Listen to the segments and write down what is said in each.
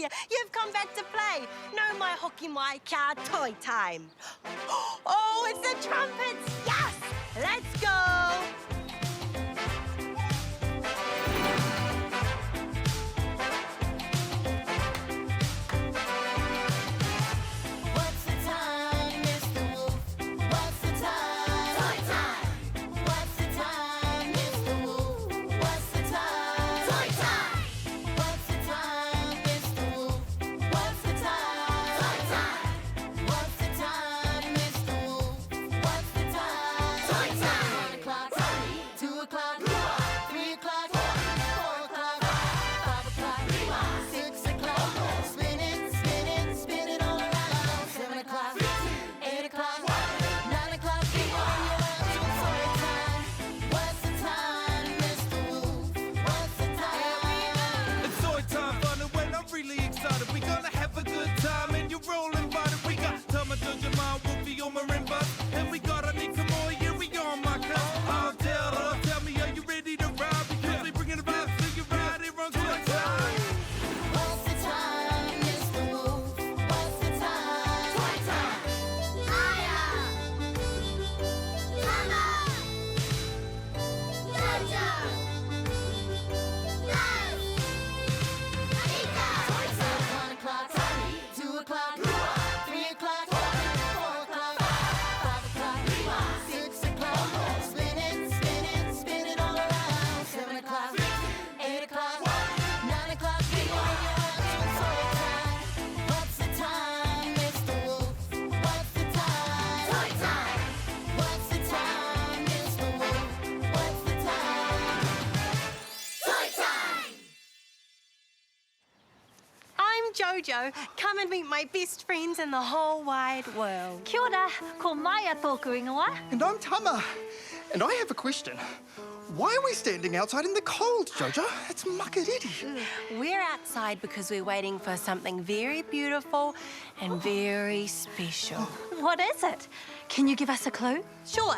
You've come back to play. No mai hoki mai kia toy time. Oh, it's the trumpets! Yes! Let's go! Jojo, come and meet my best friends in the whole wide world. Kia ora, ko Maia tōku ingoa. And I'm Tama. And I have a question. Why are we standing outside in the cold, Jojo? It's makariri. We're outside because we're waiting for something very beautiful and very special. What is it? Can you give us a clue? Sure.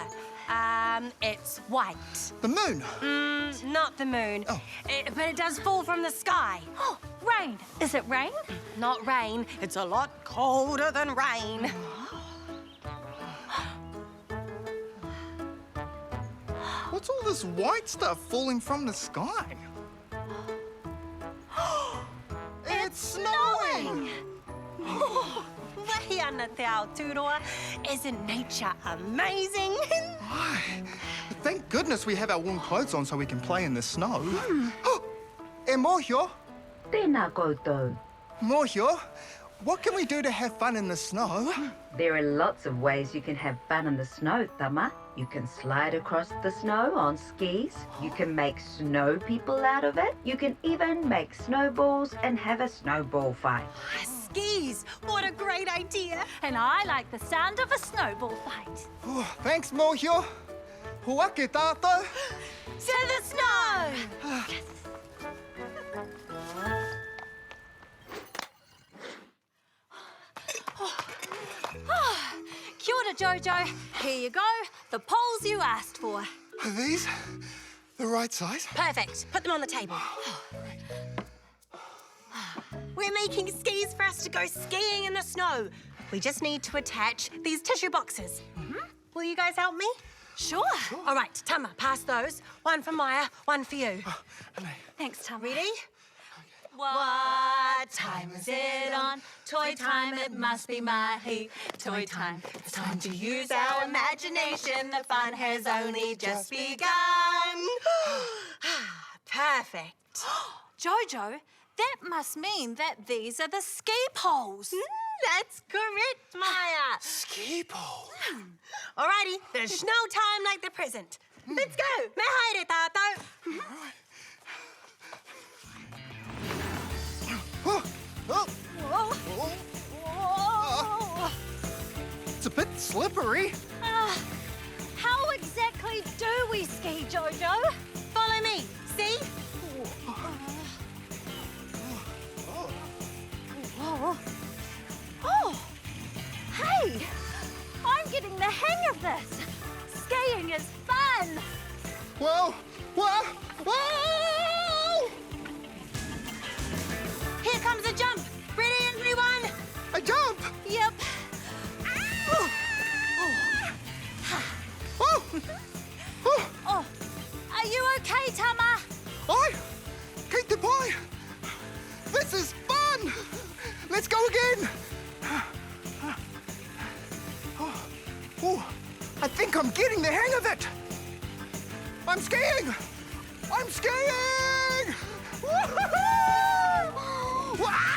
It's white. The moon? Not the moon. Oh. But it does fall from the sky. Oh, rain. Is it rain? Not rain. It's a lot colder than rain. What's all this white stuff falling from the sky? It's snowing! Wahi ana te Aotearoa. Isn't nature amazing? Why? Thank goodness we have our warm clothes on so we can play in the snow. E mōhio, Tēnā koutou. mōhio, what can we do to have fun in the snow? There are lots of ways you can have fun in the snow, Tama. You can slide across the snow on skis. You can make snow people out of it. You can even make snowballs and have a snowball fight. Skis! What a great idea! And I like the sound of a snowball fight. Oh, thanks, mōhio. Huake tātou. To the snow! Kia ora, Jojo. Here you go. The poles you asked for. Are these the right size? Perfect. Put them on the table. We're making skis for us to go skiing in the snow. We just need to attach these tissue boxes. Will you guys help me? Sure. All right, Tama, pass those. One for Maya, one for you. Thanks, Tama. Ready? What time is it on? Toy time, it must be mahi. Toy time, it's time to use our imagination. The fun has only just begun. Perfect. Jojo, that must mean that these are the ski poles. That's correct, Maya. Ski pole. Alrighty, there's no time like the present. Let's go. Me haere, tātou. It's a bit slippery. How exactly do we ski, Jojo? Follow me. See? Oh, hey, I'm getting the hang of this. Skiing is fun. Whoa! Whoa! Whoa! Here comes a jump. This is fun! Let's go again! Oh, I think I'm getting the hang of it! I'm skiing! I'm skiing! Woo-hoo-hoo! Wow!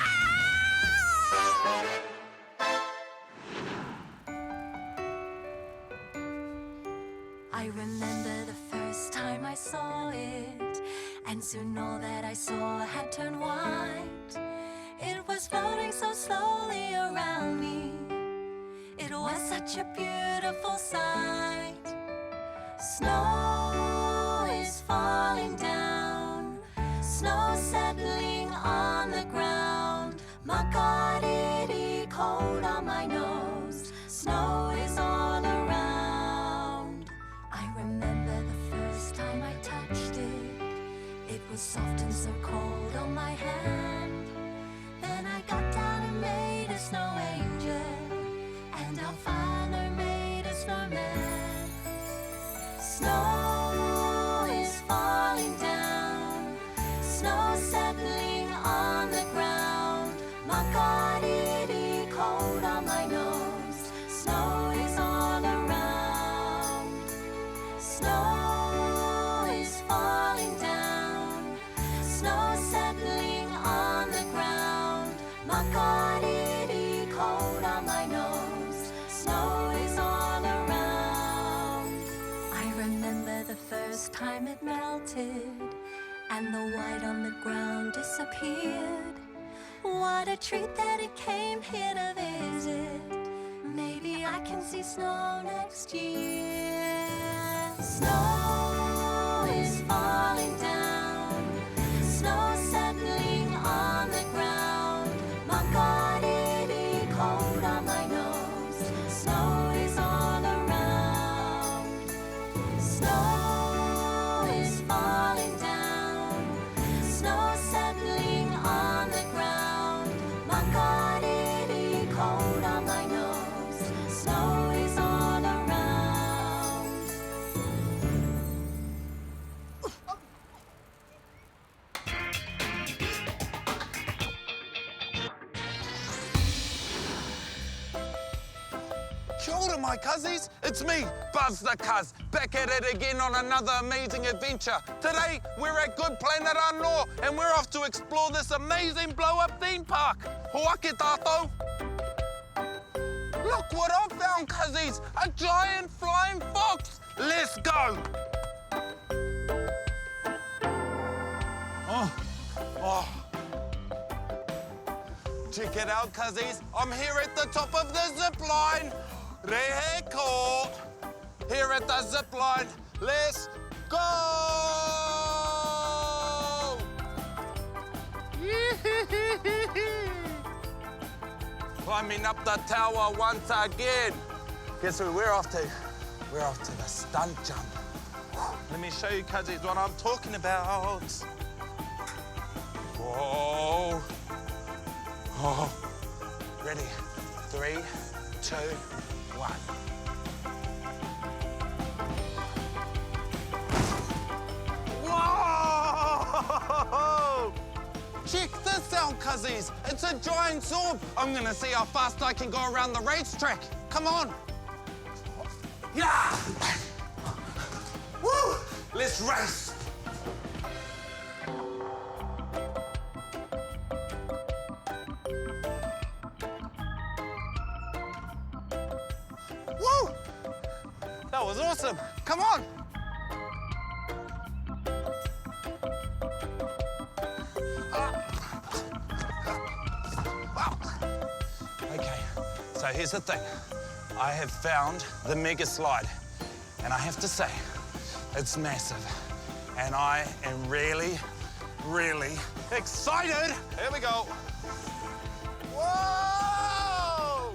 I remember the first time I saw it, and soon all that I saw had turned white. It was floating so slowly around me. It was such a beautiful sight. Snow is falling down, snow settling on the ground. My God, it is cold on my nose. Snow is all around. I remember the first time I touched it. It was soft and so cold on my hand. Then I got down and made a snow angel, and our whānau made a snowman. Snow is falling down, snow settling on the ground. My God, it is cold on my nose. Snow is all around. Snow is falling down, snow settling on the ground. My God, it is cold on my nose. Snow is all around. I remember the first time it melted, and the white on the ground disappeared. What a treat that it came here to visit. Maybe I can see snow next year. Snow is falling down, snow settling on the ground. My God, it is cold on my nose. Snow is all around. Snow is falling down, snow settling on the ground. My God, it is cold on my nose. Snow is all around. Kia ora, my cuzzies. It's me, Buzz the Cuz, back at it again on another amazing adventure. Today, we're at Good Planet Whānau, and we're off to explore this amazing blow-up theme park. Hoake tātou. Look what I've found, cuzzies, a giant flying fox. Let's go. Oh. Check it out, cuzzies. I'm here at the top of the zip line. Rehe ko. Here at the zip line. Let's go! Climbing up the tower once again. Guess who we're off to? We're off to the stunt jump. Let me show you, cuzzies, what I'm talking about. Whoa. Oh. Ready? 3, 2, 1. Whoa! Check this out, cuzzies. It's a giant sword. I'm gonna see how fast I can go around the racetrack. Come on. Yeah! Woo! Let's race. Woo! That was awesome. Come on. Okay, so here's the thing. I have found the mega slide, and I have to say, it's massive. And I am really, really excited. Here we go. Whoa!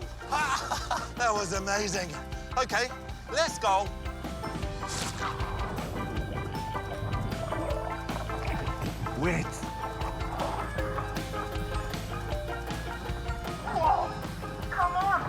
That was amazing. Okay, let's go. Wait. Whoa! Come on!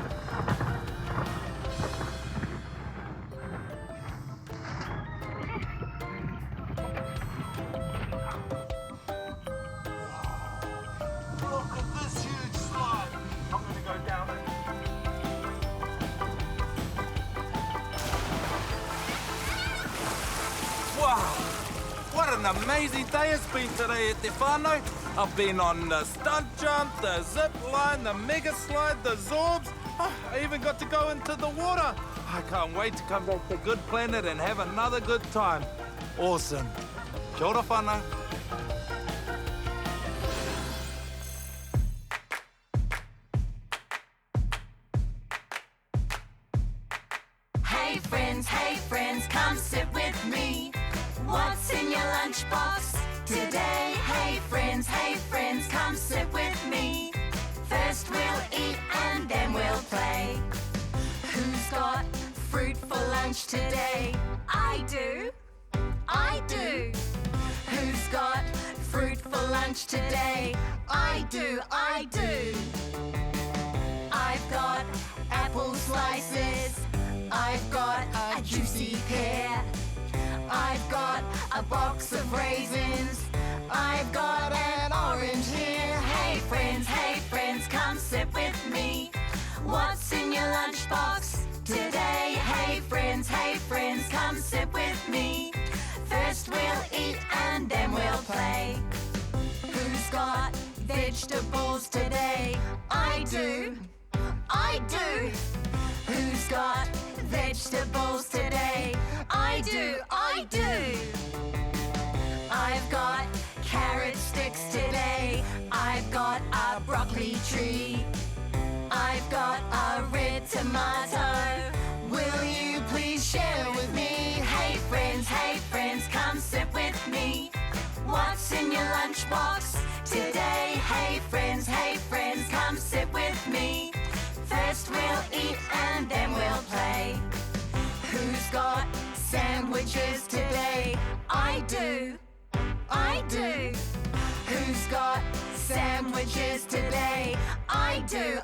an amazing day it's been today at the whānau. I've been on the stunt jump, the zip line, the mega slide, the zorbs. Oh, I even got to go into the water. I can't wait to come back to Good Planet and have another good time. Awesome. Kia ora whānau. Hey friends, come sit with me. What's in your lunchbox today? Hey friends, come sit with me. First we'll eat and then we'll play. Who's got fruit for lunch today? I do. Who's got fruit for lunch today? I do. I've got apple slices. I've got a juicy pear. I've got a box of raisins. I've got an orange here. Hey friends, come sit with me. What's in your lunchbox today? Hey friends, come sit with me. First we'll eat and then we'll play. Who's got vegetables today? I do. Who's got vegetables today? I do. I've got carrot sticks today. I've got a broccoli tree. I've got a red tomato. Will you please share with me? Hey friends, come sit with me. What's in your lunchbox today? Hey friends, come sit with me. First we'll eat and then we'll play. Who's got sandwiches today? I do. Who's got sandwiches today? I do.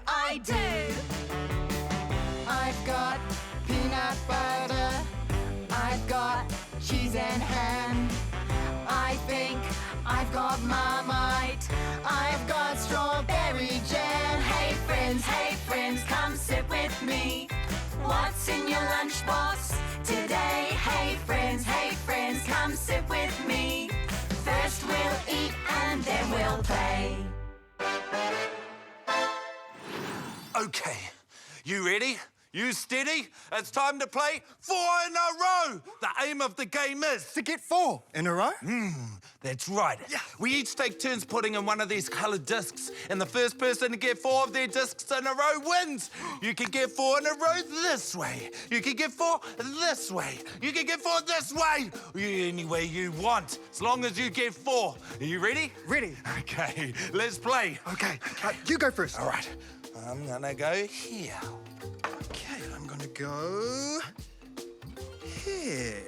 I've got peanut butter. I've got cheese and ham. I think I've got Marmite. I've got strawberry jam. Hey friends, come sit with me. What's in your lunchbox today? Hey friends, come sit with me. First we'll eat and then we'll play. Okay, you ready? You steady? It's time to play 4 in a row. The aim of the game is To get 4 in a row? That's right. Yeah. We each take turns putting in one of these coloured discs, and the first person to get 4 of their discs in a row wins. You can get 4 in a row this way. You can get 4 this way. You can get 4 this way. Any way you want, as long as you get 4. Are you ready? Ready. Okay, let's play. Okay, you go first. All right, I'm gonna go here. Okay, I'm gonna go here.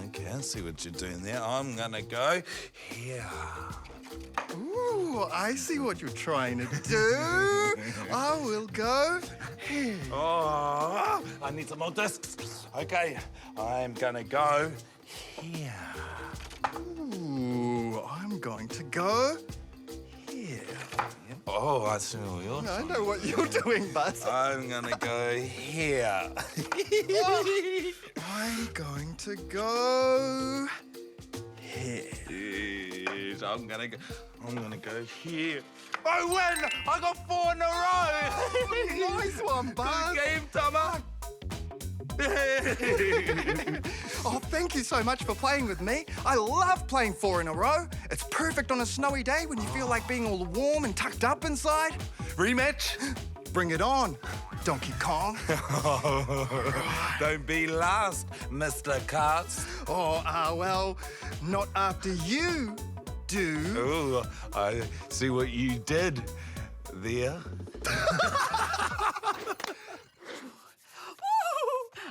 Okay, I see what you're doing there. I'm gonna go here. Ooh, I see what you're trying to do. I will go here. Oh, I need some more discs. Okay, I'm gonna go here. Ooh, I'm going to go here. Oh, I see what you're I know what you're doing, Buzz. I'm gonna go here. I'm going to go here. Yes, I'm gonna go here. I win! I got 4 in a row! Nice one, Buzz. Good game, Tama. Oh, thank you so much for playing with me. I love playing 4 in a row. It's perfect on a snowy day when you feel like being all warm and tucked up inside. Rematch? Bring it on, Donkey Kong. Don't be last, Mr. Carts. Oh, well, not after you do. Oh, I see what you did there.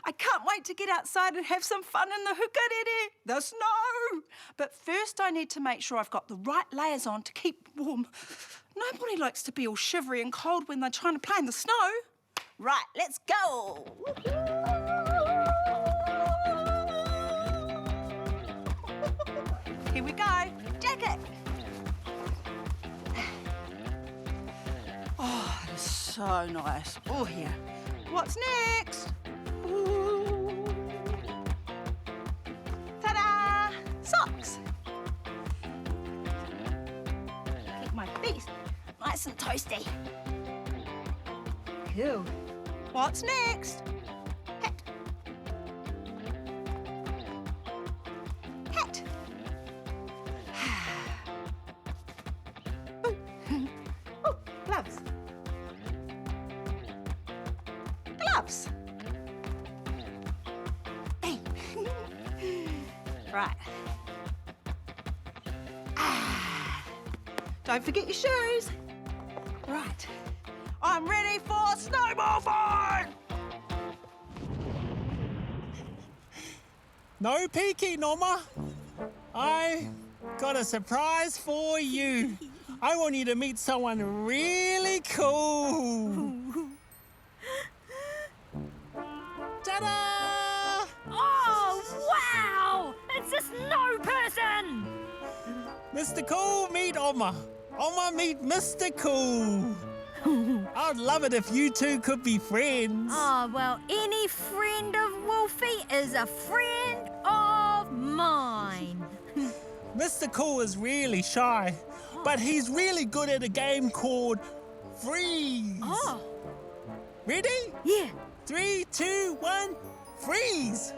I can't wait to get outside and have some fun in the hukarere, the snow. But first I need to make sure I've got the right layers on to keep warm. Nobody likes to be all shivery and cold when they're trying to play in the snow. Right, let's go. Here we go. Jacket. Oh, it is so nice. Oh, here. What's next? Ooh. Ta-da! my feet. Nice and toasty. Cool. What's next? Hat. Hat. Ooh. Ooh, gloves. Gloves. Hey. Right. Don't forget your shoes. Right. I'm ready for snowball fight! No peeking, Norma. I got a surprise for you. I want you to meet someone really cool. Ta-da! Oh, wow! It's a snow person! Mr. Cool, meet Oma. Oma, meet Mr. Cool. I'd love it if you two could be friends. Oh, well, any friend of Wolfie is a friend of mine. Mr. Cool is really shy, but he's really good at a game called Freeze. Oh, Ready? yeah. 3, 2, 1, freeze!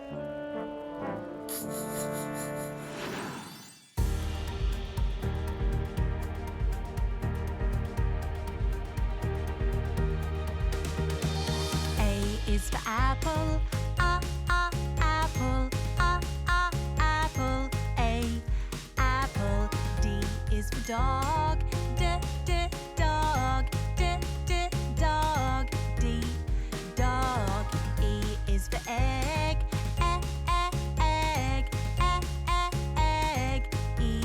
A is for apple, apple, apple. A, apple. D is for dog, dog, dog. D, dog. E is for egg, egg. E,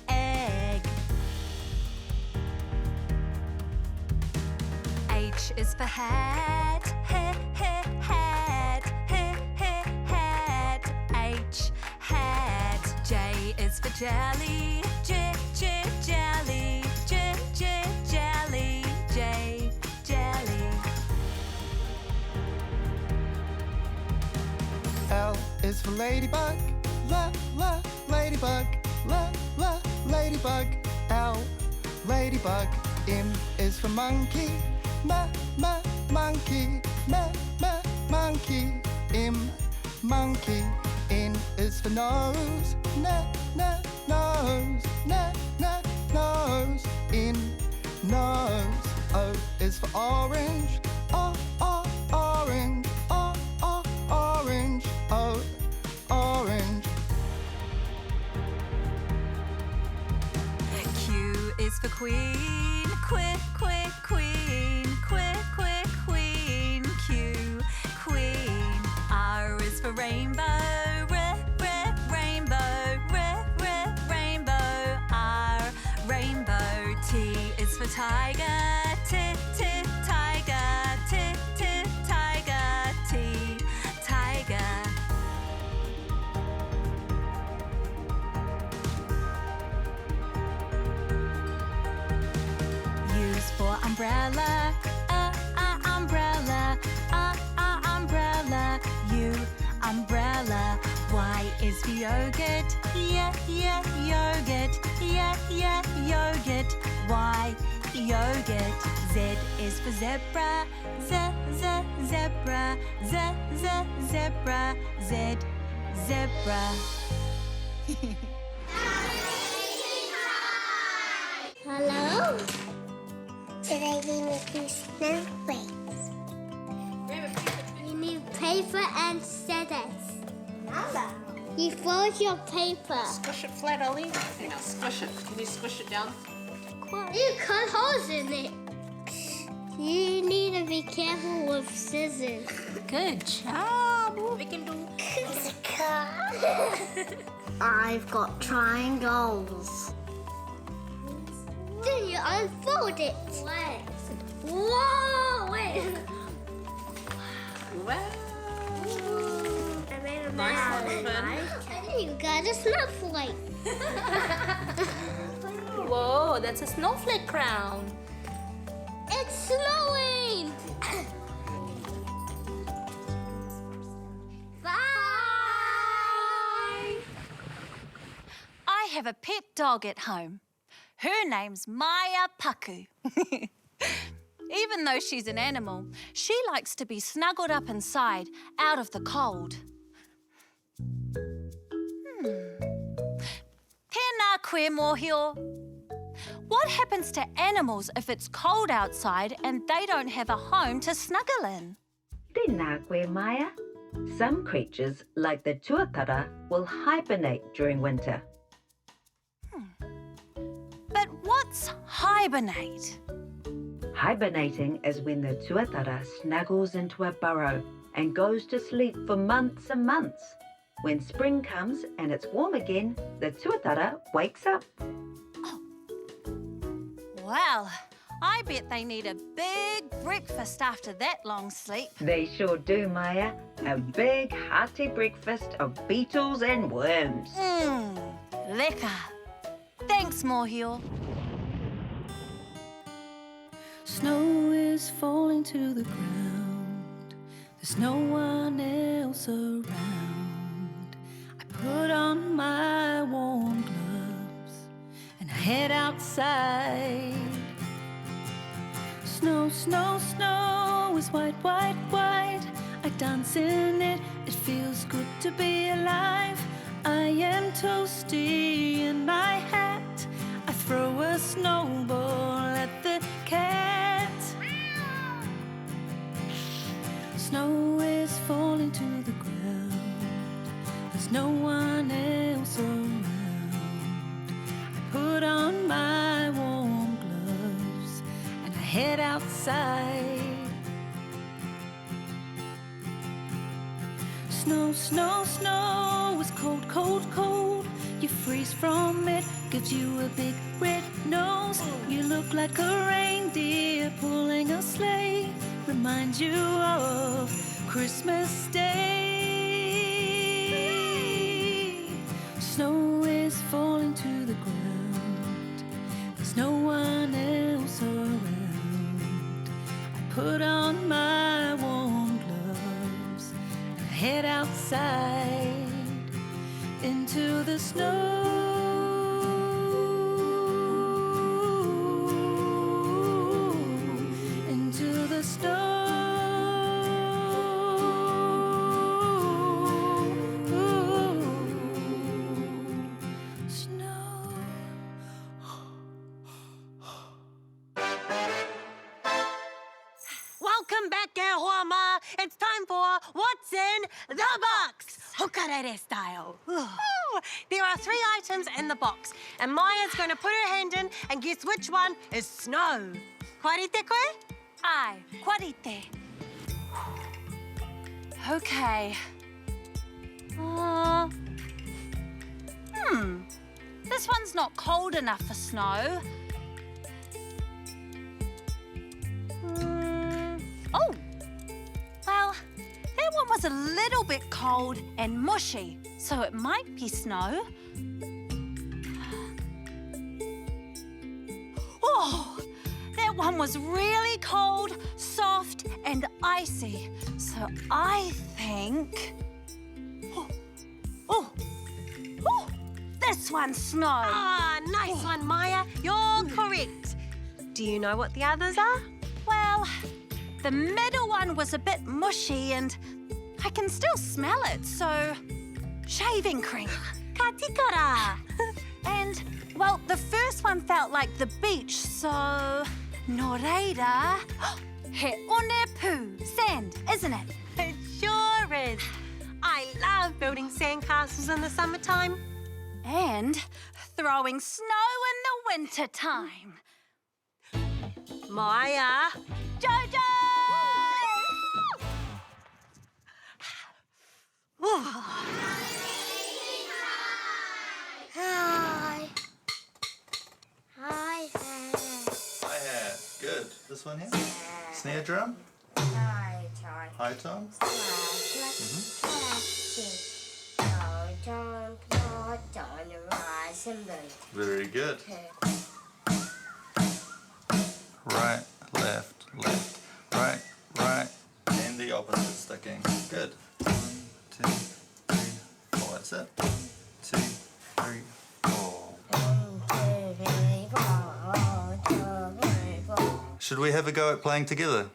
egg. H is for hat, hat. H, hat. J is for jelly, jelly. J, jelly. L is for ladybug, ladybug, ladybug. L, ladybug. M is for monkey, monkey, monkey. M, monkey. N is for nose, nose. N, nose. O is for orange, orange. Orange, O, orange. Q is for queen, queen. Q, queen. R is for rainbow, rainbow. R, rainbow. T is for tiger, tiger. T, tiger. U's for umbrella, umbrella. U, umbrella. Y is for yogurt, yogurt. Y, yogurt. Z is for zebra, zebra. Z, zebra. Hello? Today we making snowflakes. You need paper and scissors. You fold your paper. Squish it flat, Ollie. Okay, now squish it. Can you squish it down? You cut holes in it. You need to be careful with scissors. Good job. We can do. It's a car. I've got triangles. Then you unfold it. Wait. Whoa! Wait. Wow. I made a Nice one, Finn. And you got a snowflake. Whoa, that's a snowflake crown. It's snowing. Bye. I have a pet dog at home. Her name's Maya Paku. Even though she's an animal, she likes to be snuggled up inside, out of the cold. Tēnā koe mōhio. What happens to animals if it's cold outside and they don't have a home to snuggle in? Tēnā koe, Maya. Some creatures, like the tuatara, will hibernate during winter. But what's hibernate? Hibernating is when the tuatara snuggles into a burrow and goes to sleep for months and months. When spring comes and it's warm again, the tuatara wakes up. Well, I bet they need a big breakfast after that long sleep. They sure do, Maya. A big hearty breakfast of beetles and worms. Lekker. Thanks, Mōhio. Snow is falling to the ground. There's no one else around. I put on my warm gloves and I head outside. Snow, snow, snow is white, white, white. I dance in it, it feels good to be alive. I am toasty in my hat. I throw a snowball at the cat. Snow is falling to the ground. There's no one else around. I put on my warm gloves and I head outside. Snow, snow, snow is cold, cold, cold. You freeze from it, gives you a big red nose. You look like a reindeer pulling a sleigh. Reminds you of Christmas Day. Snow is falling to the ground. There's no one else around. I put on my warm gloves and I head outside into the snow. Into the snow. Snow. Welcome back, Hoama. It's time for What's in the Box, Hokarere style. There are 3 items in the box, and Maya's going to put her hand in and guess which one is snow. Kwarite koe? Ai, kwarite. Okay. This one's not cold enough for snow. Oh, well, that one was a little bit cold and mushy, so it might be snow. Oh, that one was really cold, soft, and icy, so I think... Oh, this one's snow. Ah, nice one, Maya. You're correct. Do you know what the others are? Well, the middle one was a bit mushy and I can still smell it, so shaving cream. Ka tikara. And, well, the first one felt like the beach, so no reira. He one poo, sand, isn't it? It sure is. I love building sandcastles in the summertime. And throwing snow in the winter time. Maya. Jojo! Hi. Hi. Hi hat. Good. This one here? Snare drum? Hi. High tom? Very good. Right, left, left, right, right. And the opposite sticking. Good. 1, 2, 3, 4. That's it. 1, 2, 3, 4. 1, 2, 3, 4. Should we have a go at playing together?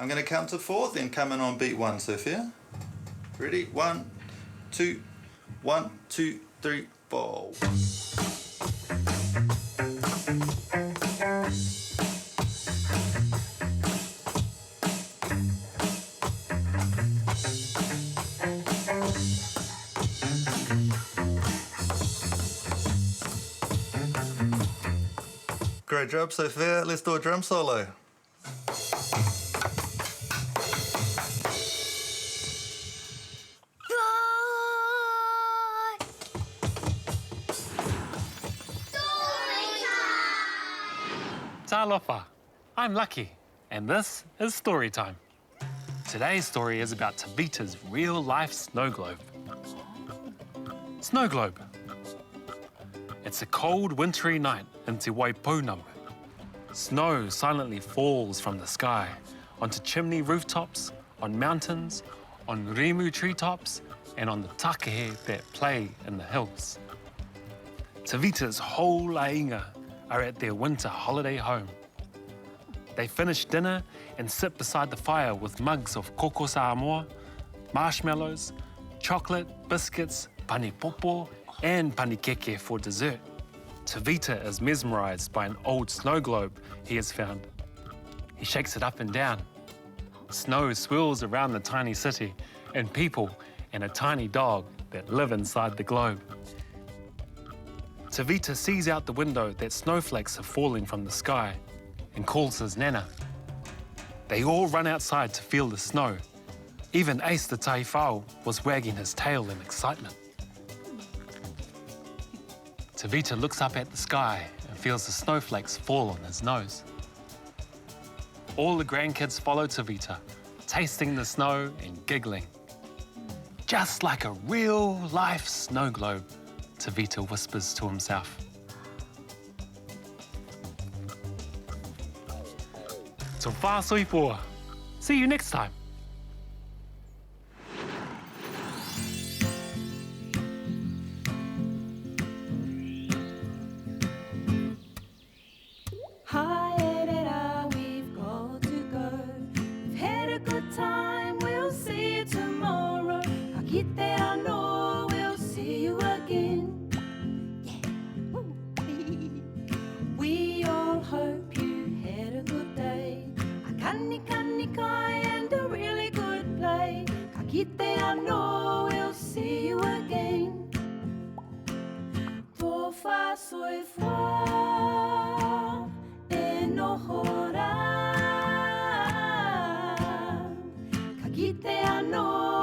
I'm going to count to 4, then come in on beat 1, Sophia. Ready? 1, 2, 1, 2, 3, 4. Great job, Sophia. Let's do a drum solo. Talofa. I'm Lucky, and this is story time. Today's story is about Tavita's real-life snow globe. Snow globe. It's a cold, wintry night in Te Waipounamu. Snow silently falls from the sky onto chimney rooftops, on mountains, on rimu treetops, and on the takehe that play in the hills. Tavita's whole lainga are at their winter holiday home. They finish dinner and sit beside the fire with mugs of koko Samoa, marshmallows, chocolate, biscuits, panipopo, and panikeke for dessert. Tavita is mesmerized by an old snow globe he has found. He shakes it up and down. Snow swirls around the tiny city and people and a tiny dog that live inside the globe. Tavita sees out the window that snowflakes are falling from the sky and calls his nana. They all run outside to feel the snow. Even Ace the taifao was wagging his tail in excitement. Tavita looks up at the sky and feels the snowflakes fall on his nose. All the grandkids follow Tavita, tasting the snow and giggling. Just like a real-life snow globe, Tavita whispers to himself. So far, soifua. See you next time. Hi, Edera, we've got to go. We've had a good time, we'll see you tomorrow. Ka kite anō, we'll see you again. We all hope you had a good day. A kani kai and a really good play. Ka kite anō, we'll see you again. Tō whā soifua e noho rā. Ka kite anō